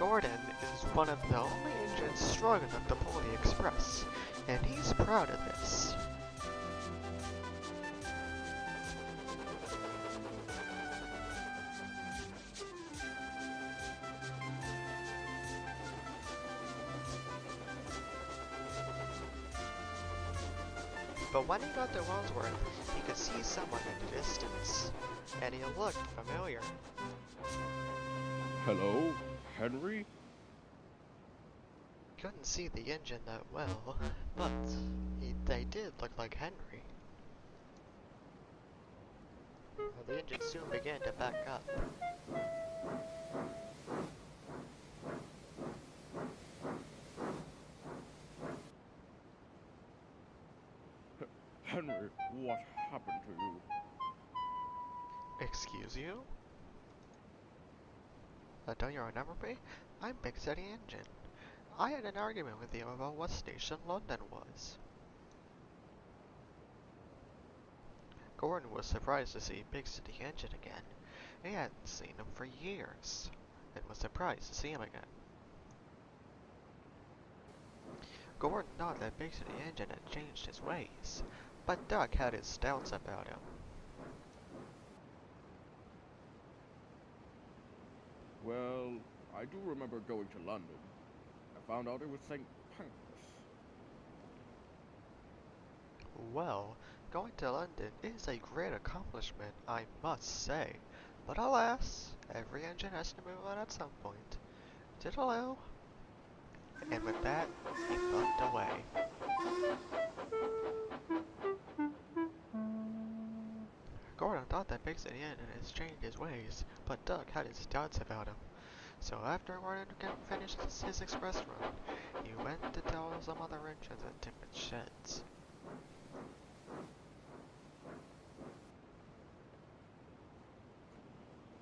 Gordon is one of the only engines strong enough to pull the Express, and he's proud of this. But when he got to Wellsworth, he could see someone in the distance, and he looked familiar. Hello, Henry? Couldn't see the engine that well, but they did look like Henry. The engine soon began to back up. Henry, what happened to you? Excuse you? Don't you remember me? I'm Big City Engine. I had an argument with you about what station London was. Gordon was surprised to see Big City Engine again. He hadn't seen him for years, and was surprised to see him again. Gordon thought that Big City Engine had changed his ways, but Doug had his doubts about him. Well, I do remember going to London. I found out it was St. Pancras. Well, going to London is a great accomplishment, I must say. But alas, every engine has to move on at some point. Diddle-o. And with that, he bumped away. Gordon thought that Big City Engine has changed his ways, but Doug had his doubts about him. So after Gordon finished his express run, he went to tell some other engines at different sheds.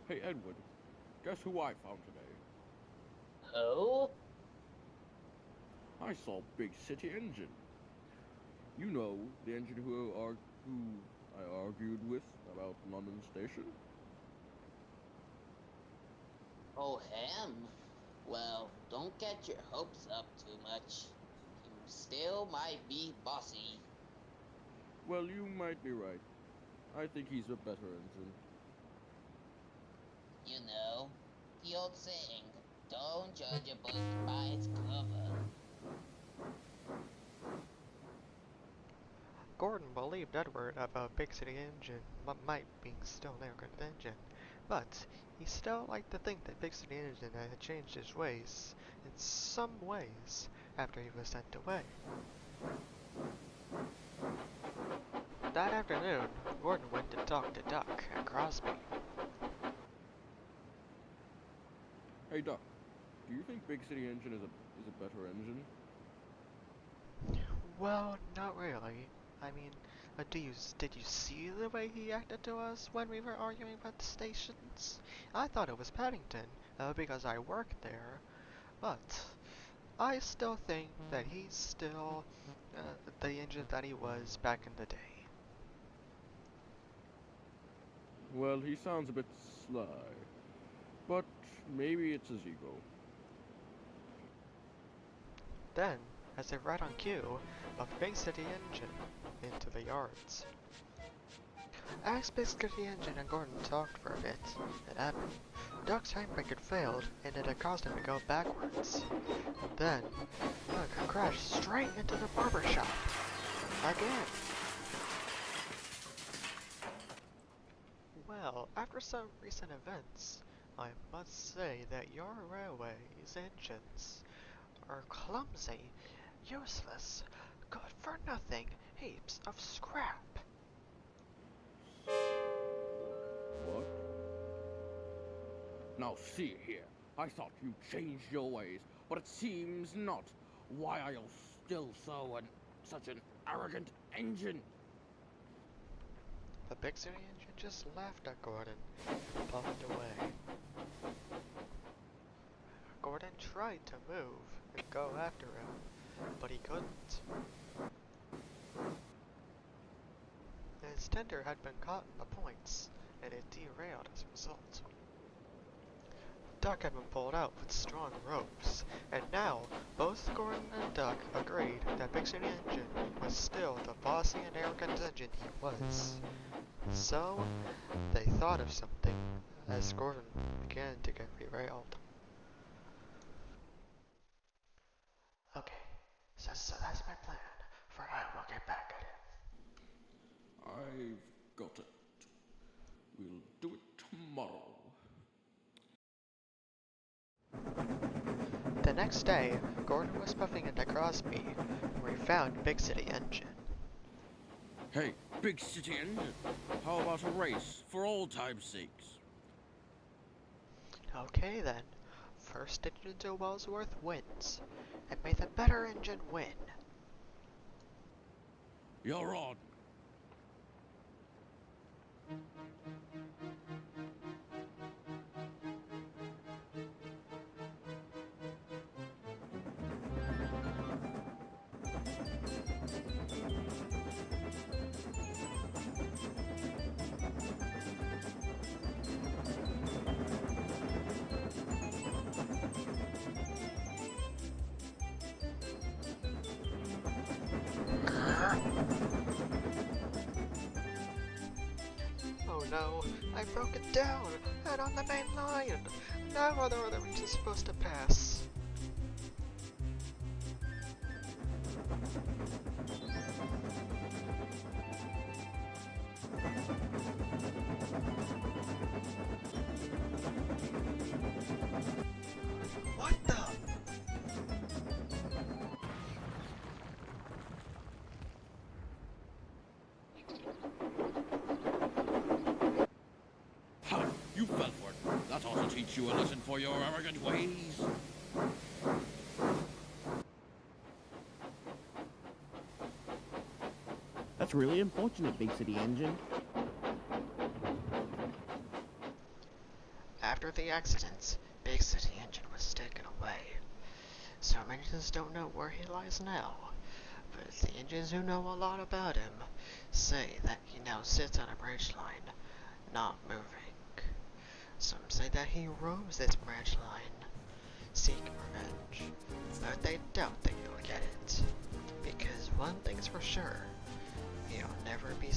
Hey, Edward, guess who I found today? Oh? I saw Big City Engine. You know, the engine who I argued with about London Station? Oh, him? Well, don't get your hopes up too much. He still might be bossy. Well, you might be right. I think he's a better engine. You know, the old saying, don't judge a book by its cover. Gordon believed Edward about Big City Engine might be still an arrogant engine, but he still liked to think that Big City Engine had changed his ways, in some ways, after he was sent away. That afternoon, Gordon went to talk to Duck and Crosby. Hey, Doc, do you think Big City Engine is a better engine? Well, not really. I mean, did you see the way he acted to us when we were arguing about the stations? I thought it was Paddington, because I worked there, but I still think that he's still the engine that he was back in the day. Well, he sounds a bit sly, but maybe it's his ego. Then, as they ride on cue, a Big City Engine into the yards. As Big City Engine and Gordon talked for a bit, it happened. Duck's handbrake had failed, and it had caused him to go backwards. Then, Duck crashed straight into the barber shop. Again. Well, after some recent events, I must say that your railway's engines are clumsy, useless, good for nothing heaps of scrap. What? Now see here, I thought you changed your ways, but it seems not. Why are you still such an arrogant engine? The Big City Engine just laughed at Gordon and puffed away. Gordon tried to move and go after him, but he couldn't. His tender had been caught in the points, and it derailed as a result. Duck had been pulled out with strong ropes, and now both Gordon and Duck agreed that Big City Engine was still the bossy and arrogant engine he was. So, they thought of something as Gordon began to get derailed. Okay, so that's my plan, for I will get back at him. I've got it. We'll do it tomorrow. The next day, Gordon was puffing into Crosby, where he found Big City Engine. Hey, Big City Engine, how about a race for old time's sakes? Okay then, first engine to Wellsworth wins, and may the better engine win. You're on. Oh no, I've broken down, and on the main line. Now are the other engines supposed to pass? What the? Ha! You fell for it. That ought to teach you a lesson for your arrogant ways. That's really unfortunate, Big City Engine. After the accidents, Big City Engine was taken away. Some engines don't know where he lies now, but the engines who know a lot about him say that he now sits on a branch line, not moving. Some say that he roams this branch line, seeking revenge, but they doubt that he'll get it, because one thing's for sure, he'll never be